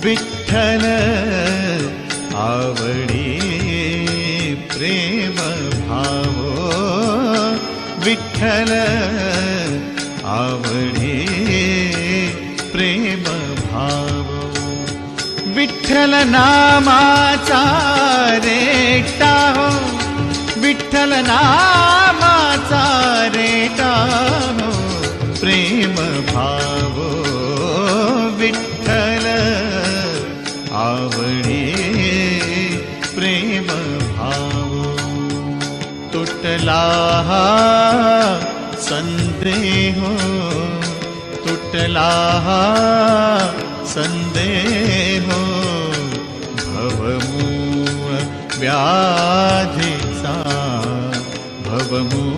विठ्ठल आवडी प्रेम भावो विठ्ठल आवडी प्रेम भावो विठ्ठल नामाचा रेटा हो विठ्ठल नामाचा रेटा हो प्रेम भावो विठ्ठल आवडी प्रेम भावो तुटला संदेह तुटला संदेह भवमूळ व्याधीचा भवमूळ